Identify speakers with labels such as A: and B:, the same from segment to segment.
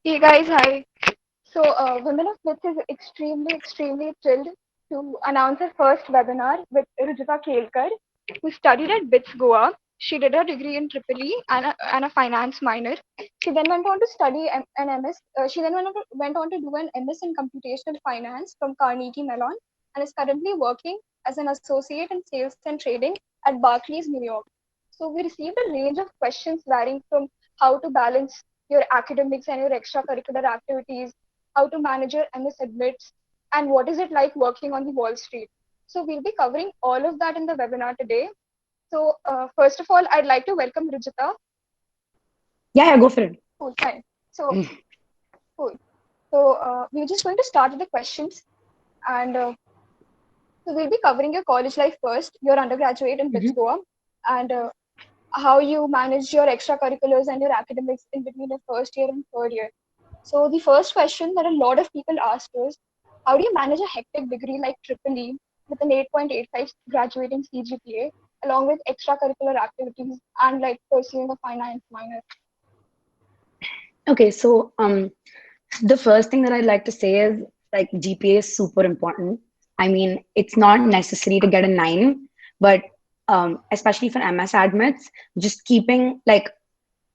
A: Hey guys, hi. Women of BITS is extremely thrilled to announce her first webinar with Rujuta Kelkar, who studied at BITS Goa. She did her degree in EEE and a finance minor. She then went on to study an MS. She then went on to do an MS in Computational Finance from Carnegie Mellon and is currently working as an associate in sales and trading at Barclays, New York. So we received a range of questions varying from how to balance your academics and your extracurricular activities, how to manage your MS admits, and what is it like working on the Wall Street. So we'll be covering all of that in the webinar today. First of all, I'd like to welcome Rujuta.
B: Yeah, go for it.
A: Cool, fine. So, cool. We're just going to start with the questions. And so we'll be covering your college life first, your undergraduate in BITS
B: Mhm.
A: Goa, and how you manage your extracurriculars and your academics in between your first year and third year. So the first question that a lot of people ask is, how do you manage a hectic degree like EEE with an 8.85 graduating CGPA, along with extracurricular activities and like pursuing a finance minor?
B: Okay, so the first thing that I'd like to say is like GPA is super important. I mean, it's not necessary to get a 9, but especially for MS admits, just keeping like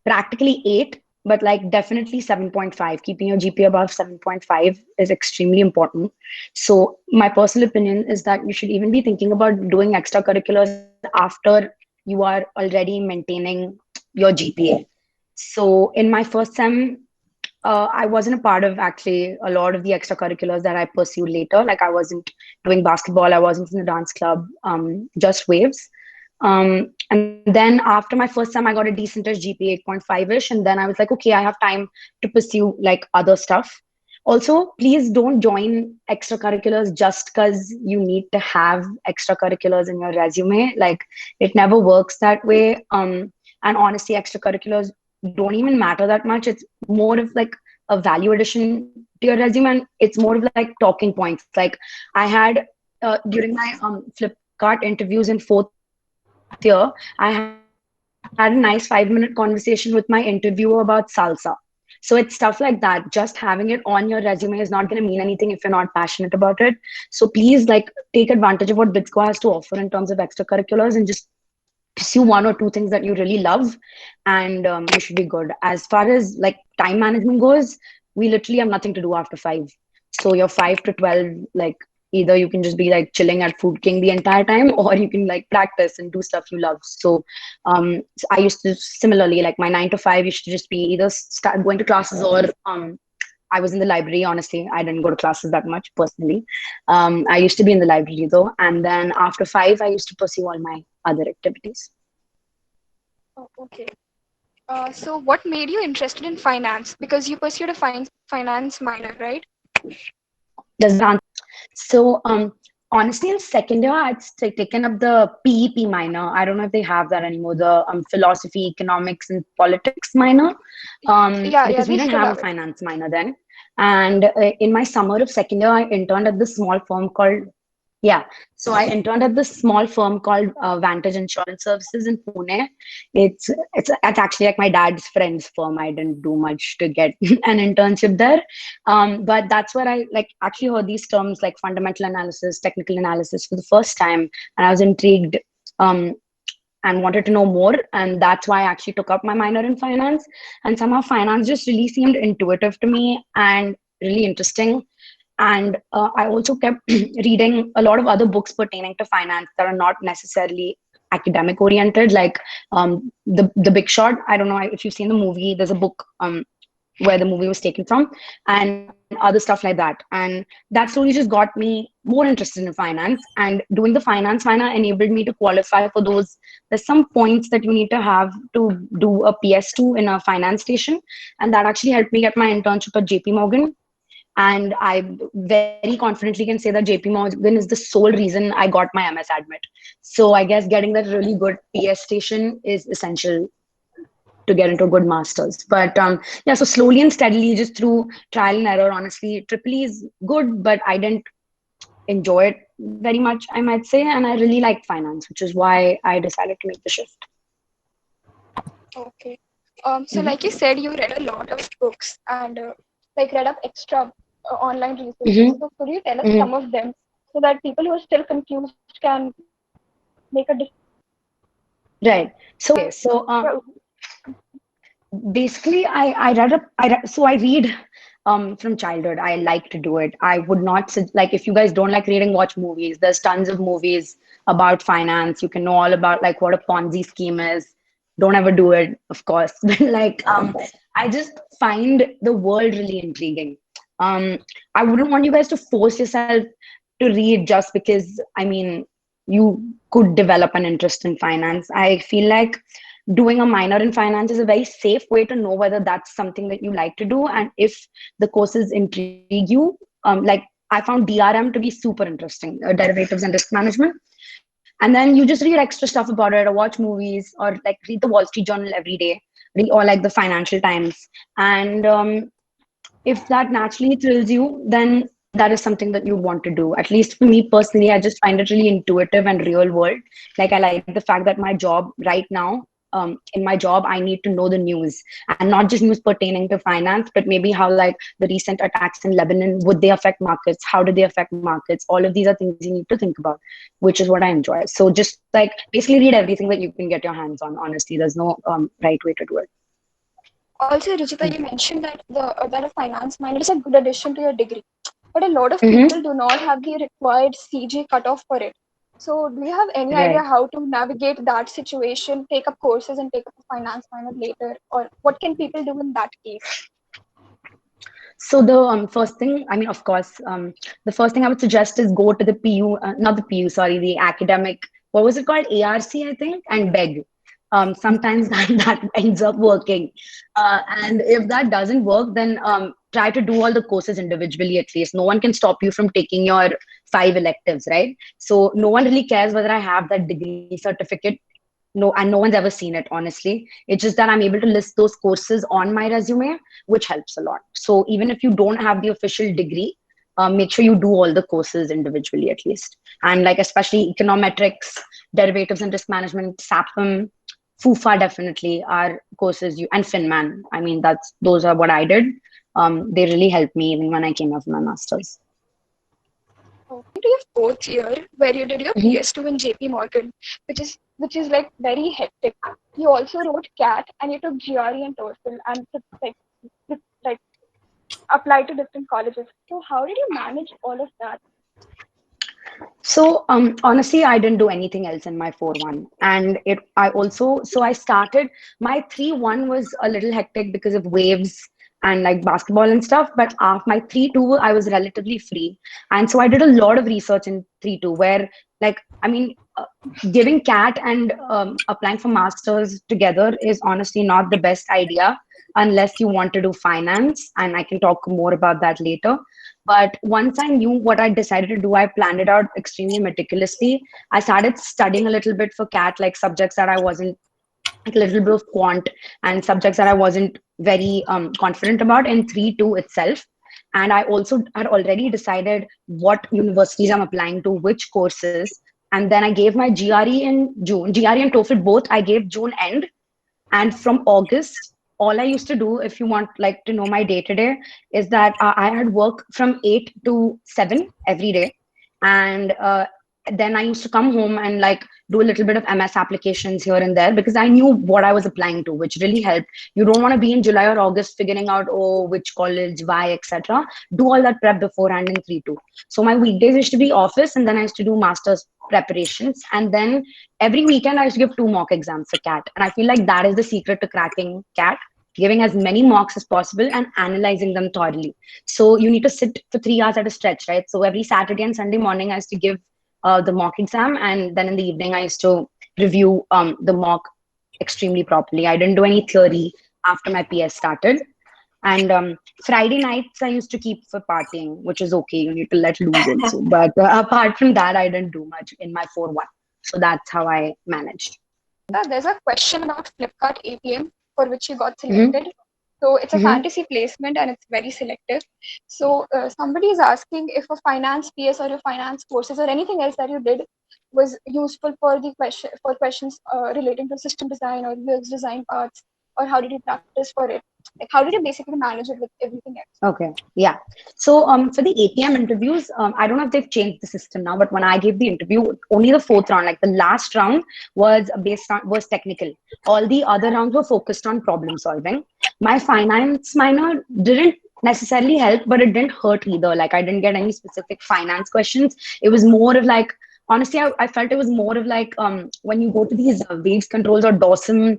B: practically 8, but like definitely 7.5. Keeping your GPA above 7.5 is extremely important. So my personal opinion is that you should even be thinking about doing extracurriculars after you are already maintaining your GPA. So in my first sem, I wasn't a part of actually a lot of the extracurriculars that I pursued later. Like I wasn't doing basketball, I wasn't in the dance club, just waves. And then after my first sem, I got a decentish GPA 8.5-ish, and then I was like, okay, I have time to pursue like other stuff. Also, please don't join extracurriculars just because you need to have extracurriculars in your resume. Like it never works that way. And honestly, extracurriculars don't even matter that much. It's more of like a value addition to your resume, and it's more of like talking points. Like I had during my Flipkart interviews in fourth year, I had a nice 5-minute conversation with my interviewer about salsa. So it's stuff like that. Just having it on your resume is not going to mean anything if you're not passionate about it. So please like take advantage of what BITSCO has to offer in terms of extracurriculars and just pursue 1 or 2 things that you really love, and you should be good. As far as like time management goes, we literally have nothing to do after 5. So you're 5 to 12, like either you can just be like chilling at Food King the entire time, or you can like practice and do stuff you love. So I used to similarly like my 9 to 5 used to just be either start going to classes or I was in the library. Honestly, I didn't go to classes that much personally. I used to be in the library though, and then after 5, I used to pursue all my other activities.
A: Oh, okay. So what made you interested in finance? Because you pursued a finance minor, right?
B: Does that answer? So, honestly, in second year, I'd taken up the PEP minor. I don't know if they have that anymore. The philosophy, economics, and politics minor,
A: Yeah,
B: because we
A: they
B: didn't
A: still
B: have a
A: have it.
B: finance minor then. And in my summer of second year, I interned at this small firm called yeah. So I interned at this small firm called Vantage Insurance Services in Pune. It's actually like my dad's friend's firm. I didn't do much to get an internship there, but that's where I like actually heard these terms like fundamental analysis, technical analysis for the first time, and I was intrigued. Um, and wanted to know more, and that's why I actually took up my minor in finance. And somehow finance just really seemed intuitive to me and really interesting. And I also kept reading a lot of other books pertaining to finance that are not necessarily academic oriented, like the Big Short. I don't know if you've seen the movie. There's a book where the movie was taken from, and other stuff like that. And that slowly just got me more interested in finance. And doing the finance minor enabled me to qualify for those. There's some points that you need to have to do a PS2 in a finance station, and that actually helped me get my internship at JP Morgan. And I very confidently can say that JP Morgan is the sole reason I got my MS admit. So I guess getting that really good PS station is essential to get into a good masters. But yeah, so slowly and steadily, just through trial and error, honestly, Triple E is good, but I didn't enjoy it very much, I might say. And I really liked finance, which is why I decided to make the shift.
A: Okay. So like you said, you read a lot of books and like read up extra online resources.
B: Mm-hmm.
A: So could you tell us
B: Mm-hmm.
A: some of them so that people who are still confused can make a decision on what to do?
B: Right. So, okay. So, basically I read up so I read from childhood. I like to do it. I would not like, if you guys don't like reading, watch movies. There's tons of movies about finance. You can know all about like what a Ponzi scheme is. Don't ever do it, of course. But like I just find the world really intriguing. I wouldn't want you guys to force yourself to read just because, I mean, you could develop an interest in finance. I feel like doing a minor in finance is a very safe way to know whether that's something that you like to do, and if the courses intrigue you. Like, I found DRM to be super interesting, derivatives and risk management. And then you just read extra stuff about it, or watch movies, or like read the Wall Street Journal every day, or like the Financial Times. And if that naturally thrills you, then that is something that you want to do. At least for me personally, I just find it really intuitive and real world. Like, I like the fact that my job right now, in my job, I need to know the news, and not just news pertaining to finance, but maybe how like the recent attacks in Lebanon, would they affect markets? How do they affect markets? All of these are things you need to think about, which is what I enjoy. So just like basically read everything that you can get your hands on. Honestly, there's no right way to do it.
A: Also, Ruchita, you mentioned that that a finance minor is a good addition to your degree, but a lot of
B: Mm-hmm.
A: people do not have the required CG cutoff for it. So, do you have any idea
B: Right.
A: how to navigate that situation, take up courses and take up a finance minor later, or what can people do in that case?
B: So the first thing, I mean, of course, the first thing I would suggest is go to the PU, not the PU, sorry, the academic, what was it called? ARC, I think, and beg. Sometimes that ends up working. And if that doesn't work, then try to do all the courses individually at least. No one can stop you from taking your 5 electives, right? So no one really cares whether I have that degree certificate. No, and no one's ever seen it, honestly. It's just that I'm able to list those courses on my resume, which helps a lot. So even if you don't have the official degree, make sure you do all the courses individually at least. And like especially econometrics, derivatives and risk management, SAPM, FUFA definitely are courses you, and FinMan. I mean, those are what I did. They really helped me even when I came out of my masters.
A: To your fourth year, where you did your
B: Mhm.
A: PS2 in JP Morgan, which is like very hectic. You also wrote CAT and you took GRE and TOEFL and like applied to different colleges. So how did you manage all of that?
B: So honestly, I didn't do anything else in my 4-1. And I also, so I started, my 3-1 was a little hectic because of waves and like basketball and stuff. But my 3-2, I was relatively free. And so I did a lot of research in 3-2 where, like, I mean, giving CAT and applying for masters together is honestly not the best idea unless you want to do finance, and I can talk more about that later. But once I knew what I decided to do, I planned it out extremely meticulously. I started studying a little bit for CAT, like subjects that I wasn't, like a little bit of quant and subjects that I wasn't very confident about in 3-2 itself. And I also had already decided what universities I'm applying to, which courses. And then I gave my GRE in June, GRE and TOEFL both, I gave June end. And from August, all I used to do, if you want like to know my day to day, is that I had work from 8 to 7 every day. And then I used to come home and like do a little bit of MS applications here and there because I knew what I was applying to, which really helped. You don't want to be in July or August figuring out, oh, which college, why, etc. Do all that prep beforehand in 3-2. So my weekdays used to be office, and then I used to do master's preparations. And then every weekend I used to give 2 mock exams for CAT. And I feel like that is the secret to cracking CAT, giving as many mocks as possible and analyzing them thoroughly. So you need to sit for 3 hours at a stretch, right? So every Saturday and Sunday morning I used to give the mock exam, and then in the evening I used to review the mock extremely properly. I didn't do any theory after my PS started. And Friday nights I used to keep for partying, which is okay. You need to let loose also. But apart from that, I didn't do much in my 4-1. So that's how I managed.
A: There's a question about Flipkart APM for which you got
B: Hmm.
A: selected. So it's a
B: Hmm.
A: fantasy placement and it's very selective. So somebody is asking if a finance PS or your finance courses or anything else that you did was useful for the question for questions relating to system design or UX design parts or how did you practice for it? Like, how did you basically manage it with everything else?
B: Okay, yeah. So for the APM interviews, I don't know if they've changed the system now, but when I gave the interview, only the fourth round, like the last round, was technical. All the other rounds were focused on problem solving. My finance minor didn't necessarily help, but it didn't hurt either. Like I didn't get any specific finance questions. It was more of like, honestly, I felt it was more of like when you go to these waves controls or Dawson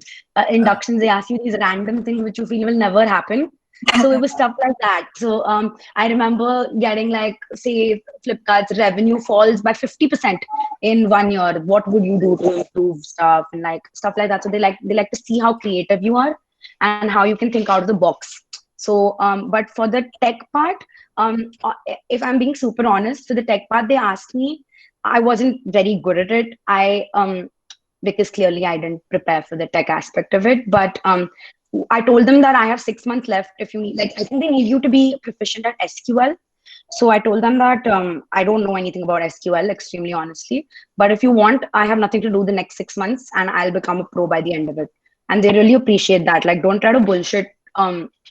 B: inductions, they ask you these random things which you feel will never happen. So it was stuff like that. So I remember getting like, say, Flipkart's revenue falls by 50% in 1 year. What would you do to improve stuff and like stuff like that? So they like to see how creative you are and how you can think out of the box. So, but for the tech part, if I'm being super honest, for the tech part, they asked me, I wasn't very good at it. Because clearly I didn't prepare for the tech aspect of it. But I told them that I have 6 months left. If you need, like, I think they need you to be proficient at SQL. So I told them that I don't know anything about SQL, extremely honestly. But if you want, I have nothing to do the next 6 months and I'll become a pro by the end of it. And they really appreciate that. Like, don't try to bullshit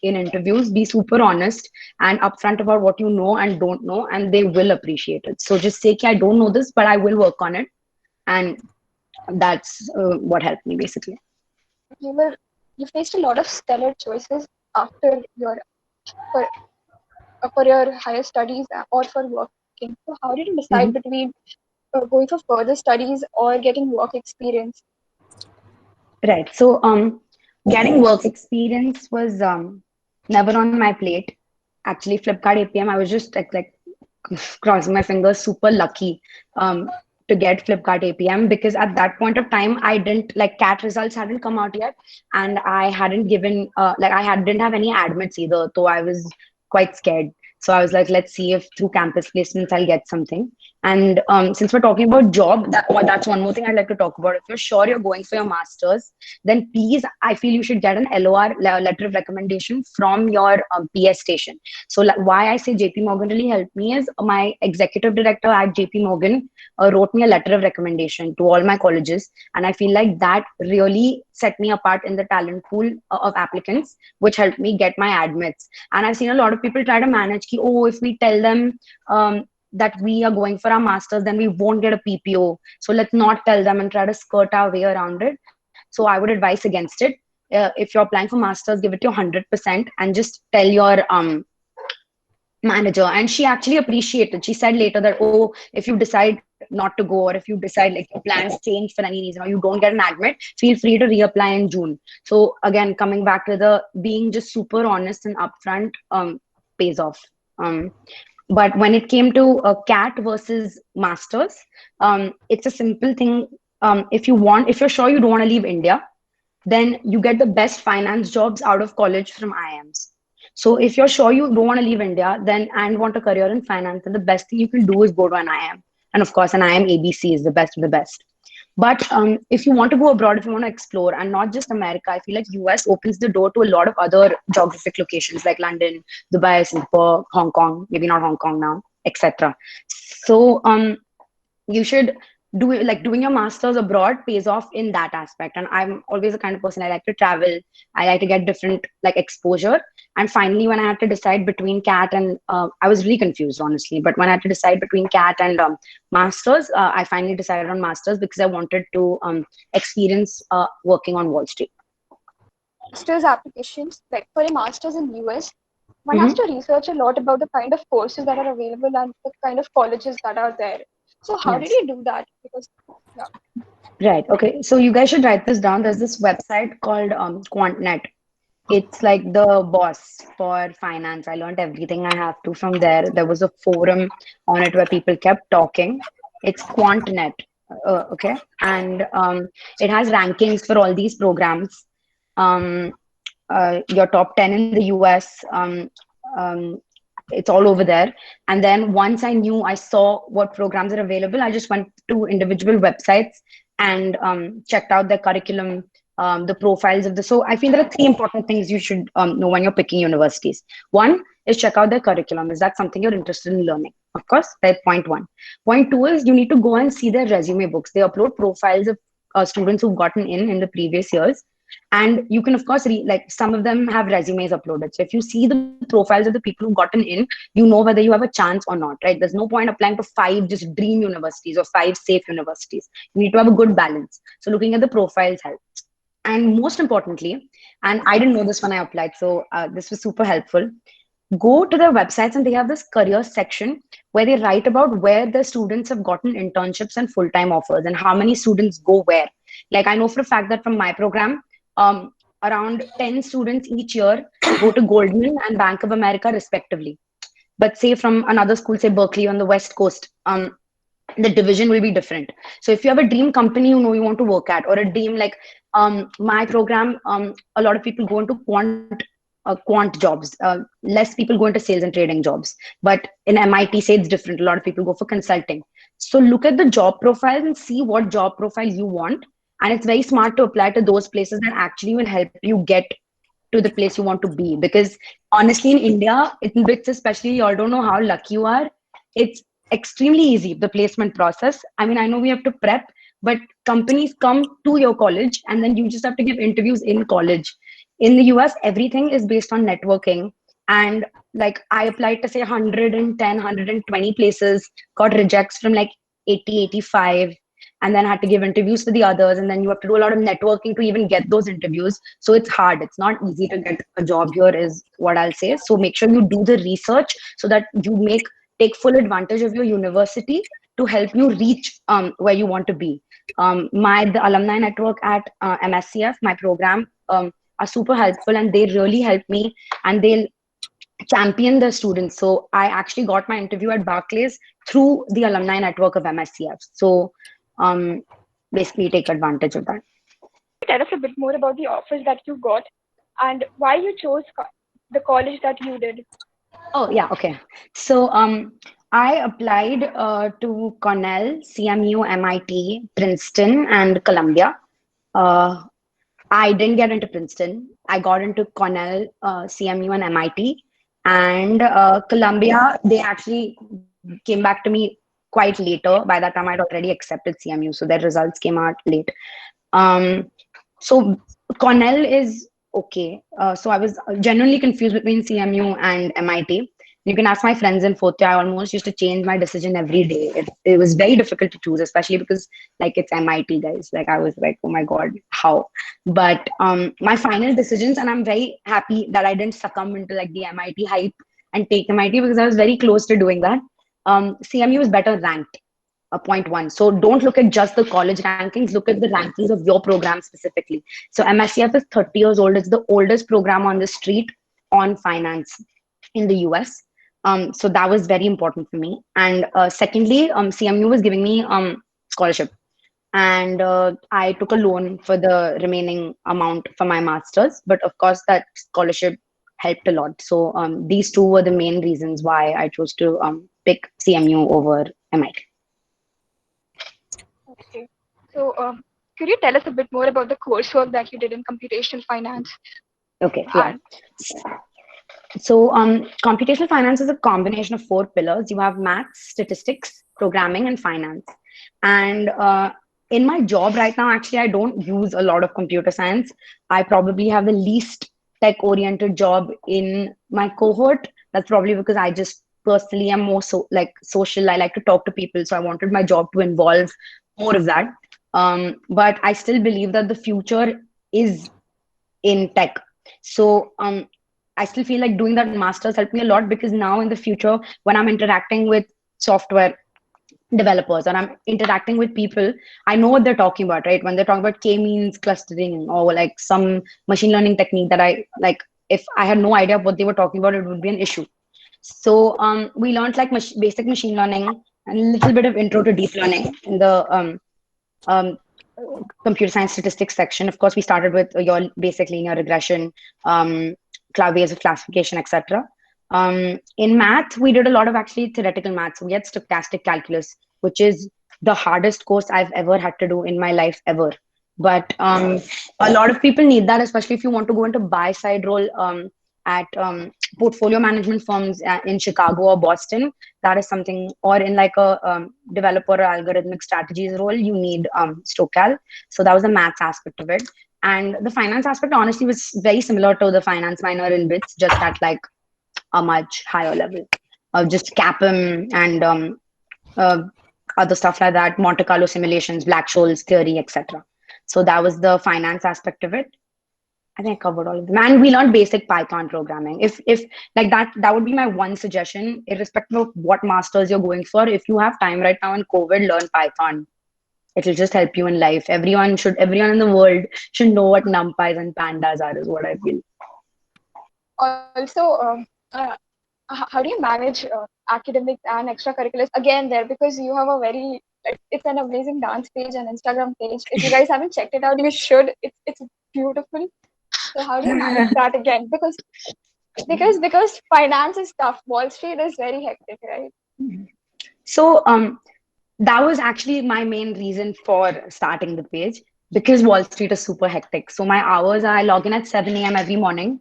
B: in interviews. Be super honest and upfront about what you know and don't know, and they will appreciate it. So just say, I don't know this, but I will work on it. And that's what helped me basically.
A: You were you faced a lot of stellar choices after your for for your higher studies or for working. So how did you decide
B: Mhm.
A: between going for further studies or getting work experience?
B: Right. So getting work experience was never on my plate. Actually, Flipkart APM, I was just like crossing my fingers, super lucky to get Flipkart APM, because at that point of time, I didn't like CAT results hadn't come out yet, and I hadn't given like didn't have any admits either, so I was quite scared. So I was like, let's see if through campus placements I'll get something. And since we're talking about job, that's one more thing I'd like to talk about. If you're sure you're going for your masters, then please, I feel you should get an LOR, letter of recommendation, from your PS station. So why I say JP Morgan really helped me is my executive director at JP Morgan wrote me a letter of recommendation to all my colleges, and I feel like that really set me apart in the talent pool of applicants, which helped me get my admits. And I've seen a lot of people try to manage ki, oh, if we tell them that we are going for our masters, then we won't get a PPO. So let's not tell them and try to skirt our way around it. So I would advise against it. If you're applying for masters, give it your 100% and just tell your manager. And she actually appreciated. She said later that, oh, if you decide not to go, or if you decide like your plans change for any reason, or you don't get an admit, feel free to reapply in June. So again, coming back to the being just super honest and upfront pays off. But when it came to CAT versus masters, it's a simple thing. If you're sure you don't want to leave India, then you get the best finance jobs out of college from IIMs. So if you're sure you don't want to leave India, then and want a career in finance, then the best thing you can do is go to an IIM. And of course, an IIM ABC is the best of the best. But if you want to go abroad, if you want to explore, and not just America, I feel like US opens the door to a lot of other geographic locations like London, Dubai, Singapore, Hong Kong, maybe not Hong Kong now, etc. So you should do it. Like doing your masters abroad pays off in that aspect. And I'm always the kind of person, I like to travel, I like to get different like exposure. And finally, when I had to decide between CAT and I was really confused honestly, but when I had to decide between CAT and masters, I finally decided on masters because I wanted to experience working on Wall Street.
A: Master's applications, like for a master's in US, one has
B: Mm-hmm.
A: to research a lot about the kind of courses that are available and the kind of colleges that are there. So how did
B: Yes.
A: you do that? Because yeah,
B: Right. Okay. So you guys should write this down. There's this website called QuantNet. It's like the boss for finance. I learned everything I have to from there. There was a forum on it where people kept talking. It's QuantNet, okay, and it has rankings for all these programs. Um, your top 10 in the US. Um, it's all over there. And then once I knew, I saw what programs are available, I just went to individual websites and checked out their curriculum, the profiles of the. So I feel there are three important things you should know when you're picking universities. One is check out their curriculum. Is that something you're interested in learning? Of course, that's point one. Point two is you need to go and see their resume books. They upload profiles of students who've gotten in the previous years. And you can of course like some of them have resumes uploaded. So if you see the profiles of the people who've gotten in, you know whether you have a chance or not, right? There's no point applying to 5 just dream universities or 5 safe universities. You need to have a good balance. So looking at the profiles helps. And most importantly, and I didn't know this when I applied, so this was super helpful. Go to their websites and they have this career section where they write about where the students have gotten internships and full-time offers and how many students go where. Like I know for a fact that from my program, around 10 students each year go to Goldman and Bank of America respectively. But say from another school, say Berkeley on the West Coast, the division will be different. So if you have a dream company you know you want to work at, or a dream like my program, a lot of people go into quant jobs. Less people go into sales and trading jobs. But in MIT, say it's different. A lot of people go for consulting. So look at the job profiles and see what job profile you want. And it's very smart to apply to those places that actually will help you get to the place you want to be. Because honestly, in India, in BITS especially, you all don't know how lucky you are. It's extremely easy, the placement process. I mean, I know we have to prep, but companies come to your college and then you just have to give interviews in college. In the US, everything is based on networking. And like I applied to say 110, 120 places, got rejects from like 80, 85, and then had to give interviews for the others. And then you have to do a lot of networking to even get those interviews. So it's hard. It's not easy to get a job here, is what I'll say. So make sure you do the research so that you take full advantage of your university to help you reach where you want to be. The alumni network at MSCF, my program, are super helpful, and they really help me, and they'll champion the students. So I actually got my interview at Barclays through the alumni network of MSCF. So um, basically take advantage of that.
A: Tell us a bit more about the offers that you got and why you chose the college that you did.
B: Oh yeah, okay. So I applied to Cornell, CMU, MIT, Princeton, and Columbia. Uh, I didn't get into Princeton. I got into Cornell, CMU, and MIT. And Columbia, they actually came back to me quite later. By that time, I'd already accepted CMU, so their results came out late. Um, so Cornell is okay. So I was genuinely confused between CMU and MIT. You can ask my friends in fourth year. I almost used to change my decision every day. It was very difficult to choose, especially because like it's MIT, guys. Like I was like, oh my god, how? But my final decisions, and I'm very happy that I didn't succumb into like the MIT hype and take MIT, because I was very close to doing that. CMU is better ranked, point one. So don't look at just the college rankings, look at the rankings of your program specifically. So MSCF is 30 years old. It's the oldest program on the street on finance in the US. So that was very important for me. And secondly, CMU was giving me scholarship. And I took a loan for the remaining amount for my master's. But of course, that scholarship helped a lot. So these two were the main reasons why I chose to pick CMU over MIT.
A: Okay. So, could you tell us a bit more about the coursework that you did in computational finance?
B: Okay, yeah.
A: And
B: So computational finance is a combination of 4 pillars. You have maths, statistics, programming, and finance. And in my job right now, actually, I don't use a lot of computer science. I probably have the least tech-oriented job in my cohort. That's probably because I just personally am more like social. I like to talk to people, so I wanted my job to involve more of that. But I still believe that the future is in tech. So I still feel like doing that master's helped me a lot, because now in the future, when I'm interacting with software developers or I'm interacting with people, I know what they're talking about, right? When they're talking about k-means clustering or like some machine learning technique that I like, if I had no idea what they were talking about, it would be an issue. So we learned like basic machine learning and a little bit of intro to deep learning in the um, computer science statistics section. Of course, we started with your basic linear regression, ways of classification, etc. In math, we did a lot of actually theoretical math. So we had stochastic calculus, which is the hardest course I've ever had to do in my life ever. But a lot of people need that, especially if you want to go into buy side role at portfolio management firms in Chicago or Boston. That is something, or in like a developer or algorithmic strategies role, you need StoCal. So that was the maths aspect of it. And the finance aspect honestly was very similar to the finance minor in BITS, just at like a much higher level of just CAPM and uh, other stuff like that, Monte Carlo simulations, Black-Scholes theory, etc. So that was the finance aspect of it. I think I covered all of them. And we learned basic Python programming. If like that would be my one suggestion, irrespective of what masters you're going for. If you have time right now in COVID, learn Python. It'll just help you in life. Everyone in the world should know what numpys and pandas are, is what I feel.
A: Also, how do you manage academics and extracurriculars again there, because you have a very it's an amazing dance page and Instagram page. If you guys haven't checked it out, you should. It's beautiful. So how do you manage that again? Because finance is tough. Wall Street is very hectic, right?
B: So that was actually my main reason for starting the page, because Wall Street is super hectic. So my hours are, I log in at 7 a.m. every morning,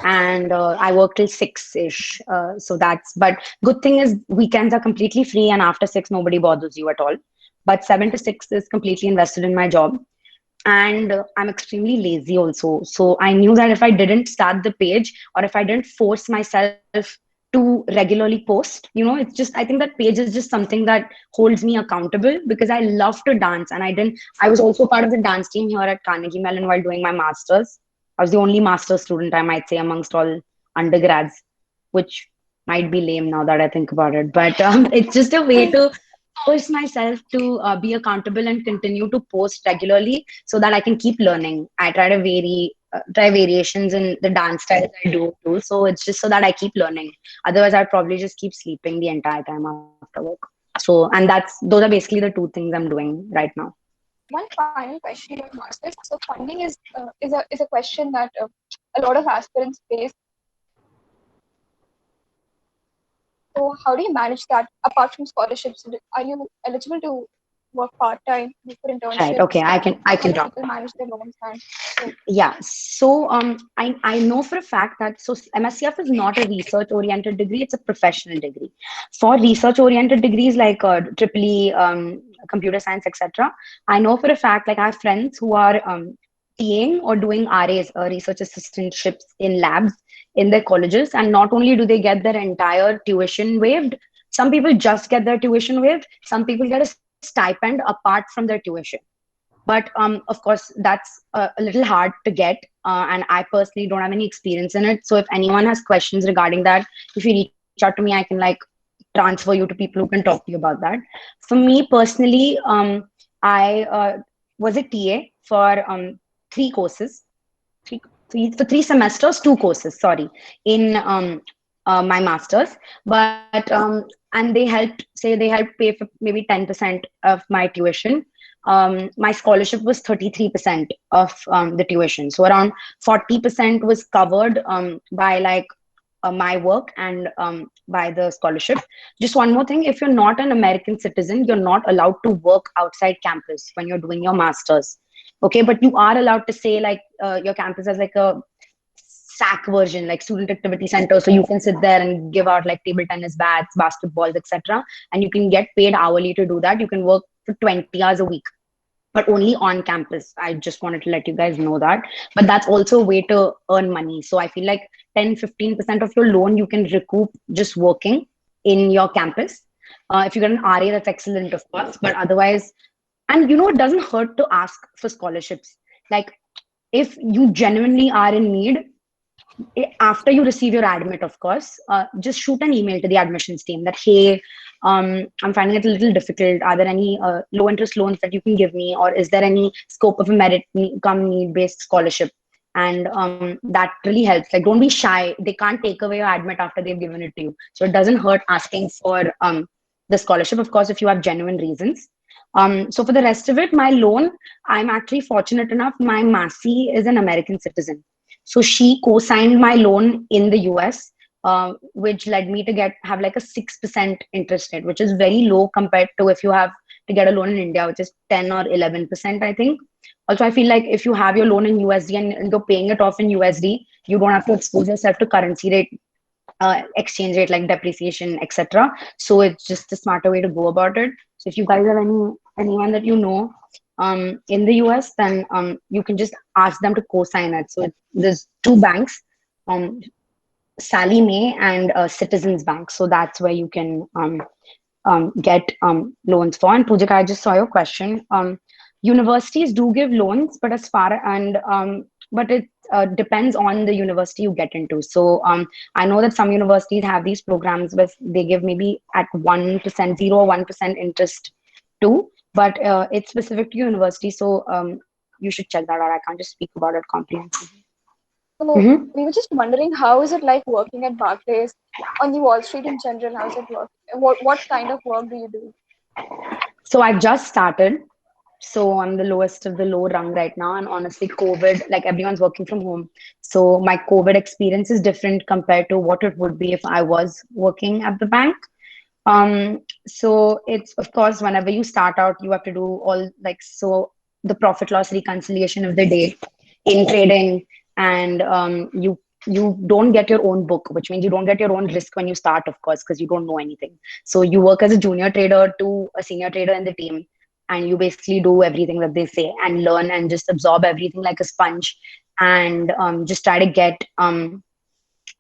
B: and I work till 6-ish. So that's, but good thing is weekends are completely free, and after 6, nobody bothers you at all. But 7 to 6 is completely invested in my job. And I'm extremely lazy also. So I knew that if I didn't start the page, or if I didn't force myself to regularly post, it's just, I think that page is just something that holds me accountable, because I love to dance. And I was also part of the dance team here at Carnegie Mellon while doing my master's. I was the only master's student, I might say, amongst all undergrads, which might be lame now that I think about it. But it's just a way to force myself to be accountable and continue to post regularly, so that I can keep learning. I try to try variations in the dance styles I do too. So it's just so that I keep learning. Otherwise, I'd probably just keep sleeping the entire time after work. So, and those are basically the two things I'm doing right now.
A: One final question about masters. So funding is a question that a lot of aspirants face. So how do you manage that apart from scholarships? Are you eligible to work part time, look for
B: Right. Okay.
A: internships?
B: I can
A: How do
B: talk.
A: people manage their loans? And so,
B: Yeah. So I know for a fact that MSCF is not a research oriented degree; it's a professional degree. For research oriented degrees like triple E, computer science, etc., I know for a fact, like I have friends who are TAing or doing RAs, research assistantships in labs in their colleges, and not only do they get their entire tuition waived, some people just get their tuition waived. Some people get a stipend apart from their tuition. But of course that's a little hard to get, and I personally don't have any experience in it. So if anyone has questions regarding that, if you reach out to me, I can like transfer you to people who can talk to you about that. For me personally, I was a TA for 3 courses, for 3 semesters, 2 courses, sorry, in my masters. But and they helped pay for maybe 10% of my tuition. My scholarship was 33% of the tuition. So around 40% was covered by like my work and by the scholarship. Just one more thing, if you're not an American citizen, you're not allowed to work outside campus when you're doing your master's. Okay, but you are allowed to say like your campus has like a SAC version, like student activity center. So you can sit there and give out like table tennis bats, basketballs, etc. And you can get paid hourly to do that. You can work for 20 hours a week, but only on campus. I just wanted to let you guys know that. But that's also a way to earn money. So I feel like 10-15% of your loan you can recoup just working in your campus. If you get an RA, that's excellent, of course. But otherwise, and it doesn't hurt to ask for scholarships. Like if you genuinely are in need, after you receive your admit, of course, just shoot an email to the admissions team that, hey, I'm finding it a little difficult. Are there any low interest loans that you can give me? Or is there any scope of a merit come need based scholarship? And that really helps. Like, don't be shy. They can't take away your admit after they've given it to you. So it doesn't hurt asking for the scholarship, of course, if you have genuine reasons. So for the rest of it, my loan, I'm actually fortunate enough. My Masi is an American citizen. So she co-signed my loan in the US, which led me to have like a 6% interest rate, which is very low compared to if you have to get a loan in India, which is 10 or 11%, I think. Also, I feel like if you have your loan in USD and you're paying it off in USD, you don't have to expose yourself to currency rate, exchange rate like depreciation, etc. So it's just a smarter way to go about it. So if you guys have anyone that in the US, then you can just ask them to co-sign it. So there's two banks, um, Sally Mae and Citizens Bank. So that's where you can get loans for. And Pujik, I just saw your question. Universities do give loans, but but it depends on the university you get into. So I know that some universities have these programs where they give maybe at 1%, 0 or 1% interest too, but it's specific to university. So you should check that out. I can't just speak about it comprehensively.
A: So
B: Mhm.
A: we were just wondering, how is it like working at Barclays on the Wall Street in general? How is it work? What kind of work do you do?
B: So I just started. So I'm the lowest of the low rung right now. And honestly, COVID, like everyone's working from home. So my COVID experience is different compared to what it would be if I was working at the bank. So it's, of course, whenever you start out, you have to do all like, so the profit loss reconciliation of the day in trading, and you don't get your own book, which means you don't get your own risk when you start, of course, because you don't know anything. So you work as a junior trader to a senior trader in the team, and you basically do everything that they say and learn and just absorb everything like a sponge, and just try to get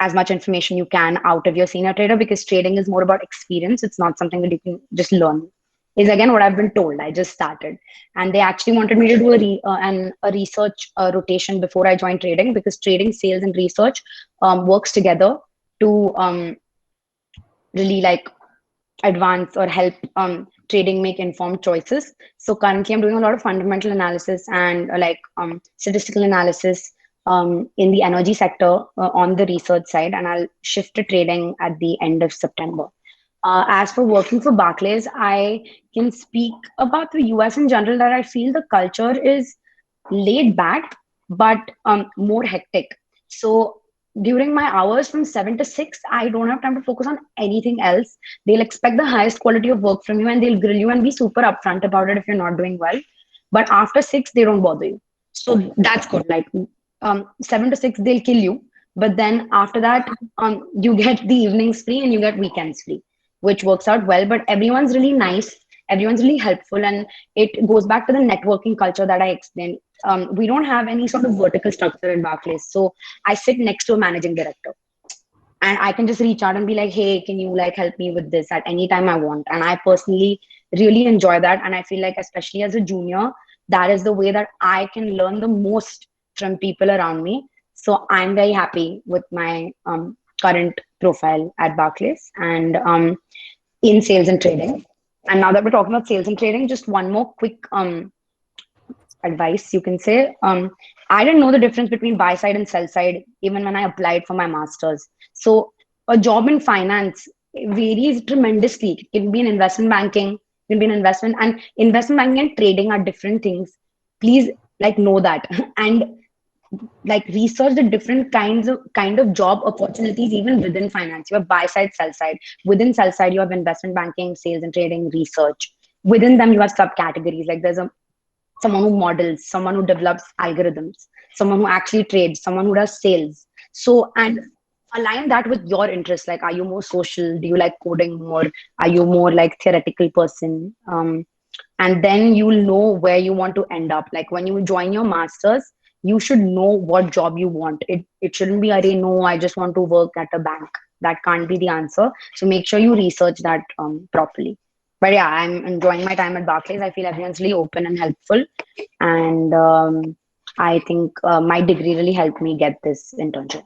B: as much information you can out of your senior trader, because trading is more about experience. It's not something that you can just learn. Is again what I've been told. I just started, and they actually wanted me to do a research rotation before I joined trading, because trading, sales, and research works together to really like advance or help trading make informed choices. So currently, I'm doing a lot of fundamental analysis and statistical analysis in the energy sector on the research side, and I'll shift to trading at the end of September. As for working for Barclays, I can speak about the US in general, that I feel the culture is laid back but more hectic. So during my hours from 7 to 6, I don't have time to focus on anything else. They'll expect the highest quality of work from you, and they'll grill you and be super upfront about it if you're not doing well. But after 6, they don't bother you. So that's good. Like 7 to 6, they'll kill you. But then after that, you get the evenings free and you get weekends free, which works out well. But everyone's really nice. Everyone's really helpful. And it goes back to the networking culture that I explained. We don't have any sort of vertical structure in Barclays. So I sit next to a managing director, and I can just reach out and be like, hey, can you like help me with this at any time I want? And I personally really enjoy that. And I feel like, especially as a junior, that is the way that I can learn the most from people around me. So I'm very happy with my current profile at Barclays and in sales and trading. And now that we're talking about sales and trading, just one more quick advice you can say. I didn't know the difference between buy side and sell side even when I applied for my master's. So a job in finance varies tremendously. It can be in investment banking, it can be in investment banking and trading are different things. Please like know that and like research the different kind of job opportunities even within finance. You have buy side, sell side. Within sell side, you have investment banking, sales and trading, research. Within them, you have subcategories. Like there's a someone who models, someone who develops algorithms, someone who actually trades, someone who does sales. So, and align that with your interests. Like, are you more social? Do you like coding more? Are you more like theoretical person? And then you'll know where you want to end up. Like when you join your masters, you should know what job you want. It shouldn't be, no, I just want to work at a bank. That can't be the answer. So make sure you research that properly. But yeah, I'm enjoying my time at Barclays. I feel everyone's really open and helpful. And I think my degree really helped me get this internship.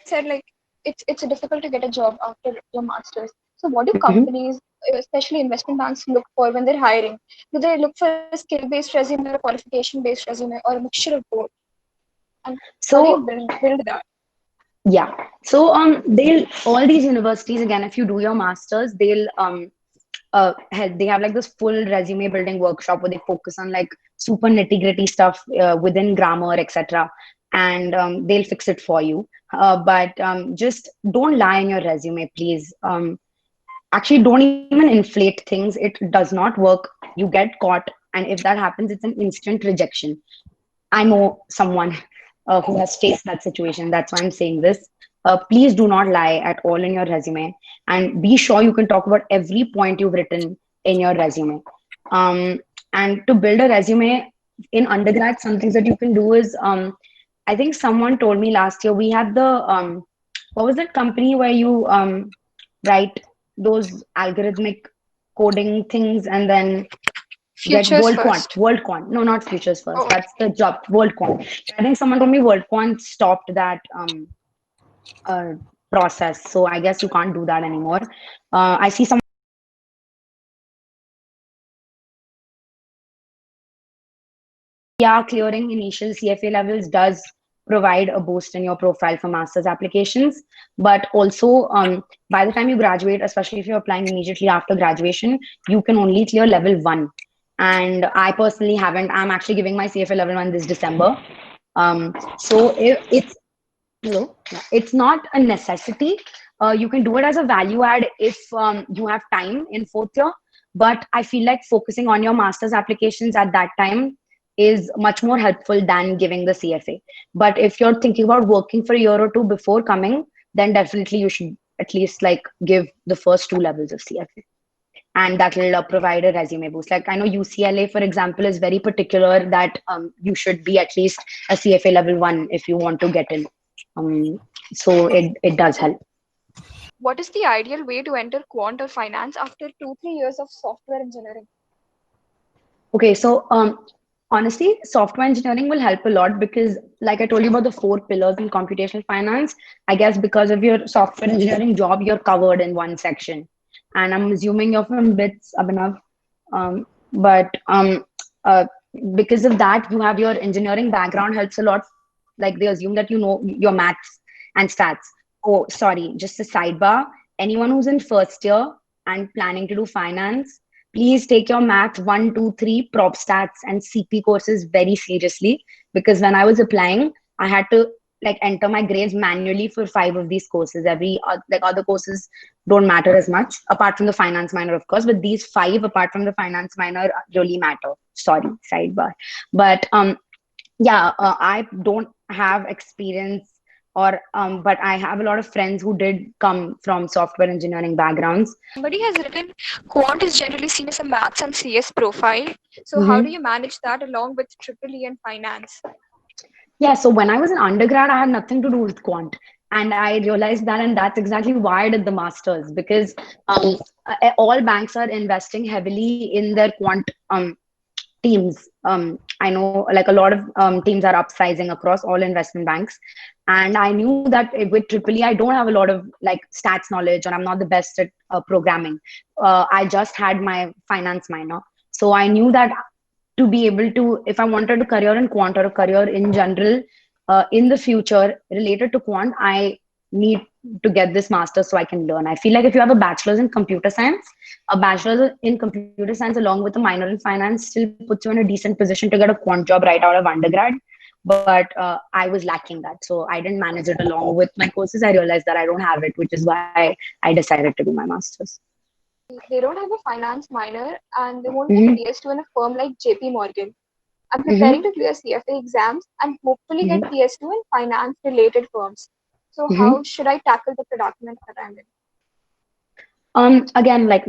A: Said like it's difficult to get a job after your masters. So what do
B: Mhm.
A: companies, especially investment banks, look for when they're hiring? Do they look for a skill-based resume or a qualification-based resume or a mixture of both? And how do you
B: So
A: build that?
B: yeah. So they'll all these universities again, if you do your masters, they'll they have like this full resume building workshop where they focus on like super nitty gritty stuff within grammar, etc. And they'll fix it for you. But just don't lie in your resume, please. Actually, don't even inflate things. It does not work. You get caught, and if that happens, it's an instant rejection. I know someone who has faced that situation. That's why I'm saying this. Please do not lie at all in your resume, and be sure you can talk about every point you've written in your resume. And to build a resume, in undergrad, some things that you can do is, I think someone told me last year we had the what was that company where you write those algorithmic coding things and then get
A: Futures first.
B: World Quant. No, not Futures
A: Oh,
B: First. That's the job, World Quant. I think someone told me World Quant stopped that uh, process. So I guess you can't do that anymore. I see some yeah, clearing initial CFA levels does provide a boost in your profile for master's applications. But also, by the time you graduate, especially if you're applying immediately after graduation, you can only clear level one. And I personally haven't. I'm actually giving my CFA level one this December. So it's hello. Yeah. It's not a necessity. You can do it as a value add if you have time in fourth year. But I feel like focusing on your master's applications at that time is much more helpful than giving the CFA. But if you're thinking about working for a year or two before coming, then definitely you should at least like give the first two levels of CFA. And that will provide a resume boost. Like I know UCLA, for example, is very particular that you should be at least a CFA level one if you want to get in. So it does help.
A: what is the ideal way to enter quant or finance after 2-3 years of software engineering?
B: Okay, so honestly, software engineering will help a lot because, like I told you about the four pillars in computational finance, I guess because of your software engineering job, you're covered in one section. And I'm assuming you're from BITS, Abhinav. But because of that, you have your engineering background helps a lot. Like they assume that you know your maths and stats. Oh, sorry, just a sidebar. Anyone who's in first year and planning to do finance, please take your math 1, 2, 3, Prob-Stats and CP courses very seriously because when I was applying, I had to like enter my grades manually for 5 of these courses. Every like other courses don't matter as much apart from the finance minor, of course, but these five apart from the finance minor really matter. Sorry, sidebar. But yeah, I don't have experience or but I have a lot of friends who did come from software engineering backgrounds.
A: Somebody has written quant is generally seen as a maths and CS profile. So how do
B: Mhm.
A: you manage that along with triple E and finance?
B: Yeah, so when I was an undergrad, I had nothing to do with quant. And I realized that, and that's exactly why I did the masters because all banks are investing heavily in their quant teams. I know like a lot of teams are upsizing across all investment banks. And I knew that with Triple E, I don't have a lot of like stats knowledge and I'm not the best at programming. I just had my finance minor. So I knew that to be able to, if I wanted a career in quant or a career in general in the future related to quant, I need to get this master so I can learn. I feel like if you have a bachelor's in computer science, a bachelor's in computer science along with a minor in finance still puts you in a decent position to get a quant job right out of undergrad. But I was lacking that. So I didn't manage it along with my courses. I realized that I don't have it, which is why I decided to do my master's.
A: They don't have a finance minor and they won't get
B: Mm-hmm.
A: PS2 in a firm like JP Morgan. I'm
B: Mm-hmm.
A: preparing to clear CFA exams and hopefully get
B: Mm-hmm.
A: PS2 in finance related firms. So
B: Mm-hmm.
A: how should I tackle the predicament that I'm in?
B: Again, like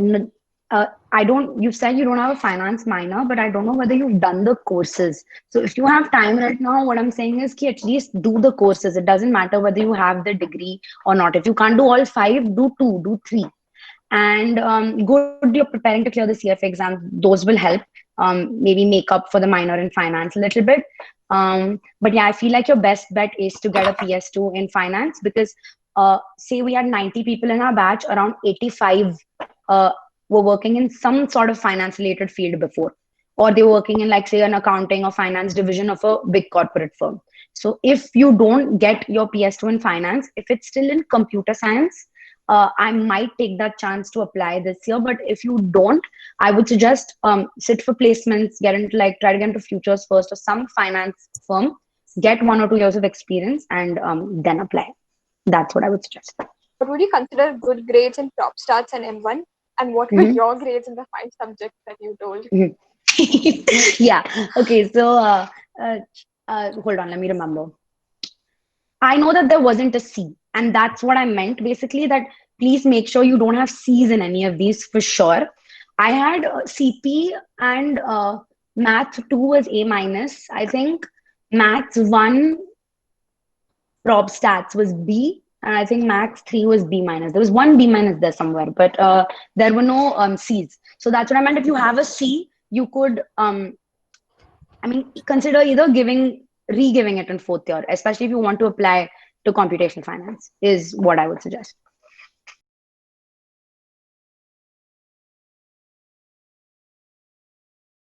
B: I don't. You said you don't have a finance minor, but I don't know whether you've done the courses. So if you have time right now, what I'm saying is, ki at least do the courses. It doesn't matter whether you have the degree or not. If you can't do all five, do two, do three. And good, you're preparing to clear the CFA exam. Those will help. Maybe make up for the minor in finance a little bit. But yeah, I feel like your best bet is to get a PS2 in finance because say we had 90 people in our batch, around 85 uh, were working in some sort of finance related field before, or they were working in like say an accounting or finance division of a big corporate firm. So if you don't get your PS2 in finance, if it's still in computer science, I might take that chance to apply this year. But if you don't, I would suggest sit for placements, get into like try to get into futures first or some finance firm, get 1 or 2 years of experience, and then apply. That's what I would suggest.
A: What would you consider good grades in Prob-Stats and M1? And what were
B: Mm-hmm.
A: your grades in the 5 subjects that you told?
B: Mm-hmm. Yeah. Okay. So uh, hold on. Let me remember. I know that there wasn't a C, and that's what I meant basically. That please make sure you don't have C's in any of these for sure. I had CP and Math 2 was A minus. I think Maths 1 Prob-Stats was B, and I think Maths 3 was B minus. There was one B minus there somewhere, but there were no C's. So that's what I meant. If you have a C, you could, I mean, consider either re-giving it in fourth year, especially if you want to apply to computational finance, is what I would suggest.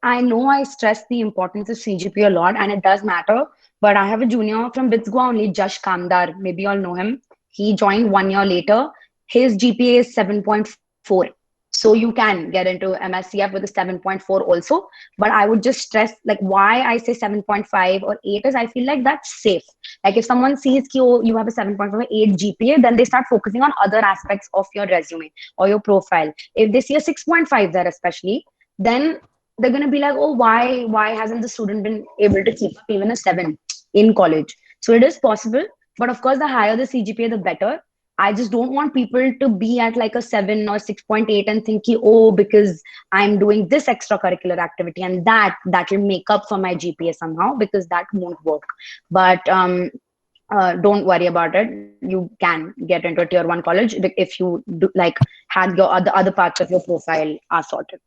B: I know I stress the importance of CGPA a lot, and it does matter. But I have a junior from BITS Goa only, Jash Kamdar. Maybe you all know him. He joined 1 year later. His GPA is 7.4. So you can get into MSCF with a 7.4 also. But I would just stress like why I say 7.5 or 8 is I feel like that's safe. Like if someone sees you have a 7.5 or 8 GPA, then they start focusing on other aspects of your resume or your profile. If they see a 6.5 there, especially, then they're going to be like, oh, why hasn't the student been able to keep up even a 7 in college? So it is possible, but of course the higher the CGPA the better. I just don't want people to be at like a 7 or 6.8 and thinking, oh, because I'm doing this extracurricular activity and that will make up for my GPA somehow, because that won't work. But don't worry about it. You can get into a tier 1 college if you do, like, had your other parts of your profile are sorted.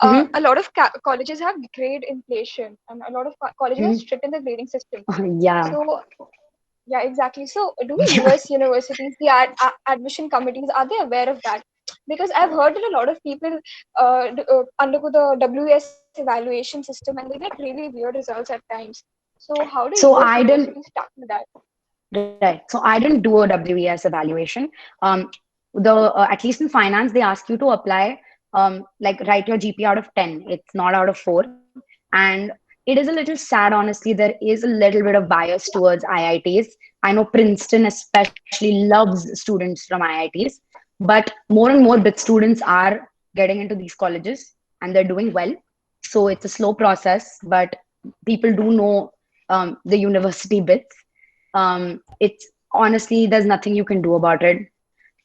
B: Mm-hmm.
A: A lot of colleges have grade inflation, and a lot of colleges are
B: Mm-hmm.
A: strict in the grading system.
B: Yeah.
A: So, yeah, exactly. So, do
B: Yeah.
A: US universities, the admission committees, are they aware of that? Because I've heard that a lot of people undergo the WS evaluation system and they get really weird results at times. So, how do
B: So
A: US
B: I didn't,
A: universities tackle that?
B: right. So I didn't do a WES evaluation. At least in finance, they ask you to apply, like write your GP out of 10. It's not out of 4. And it is a little sad, honestly. There is a little bit of bias towards IITs. I know Princeton especially loves students from IITs, but more and more BIT students are getting into these colleges and they're doing well. So it's a slow process, but people do know the university BITS. It's honestly, there's nothing you can do about it.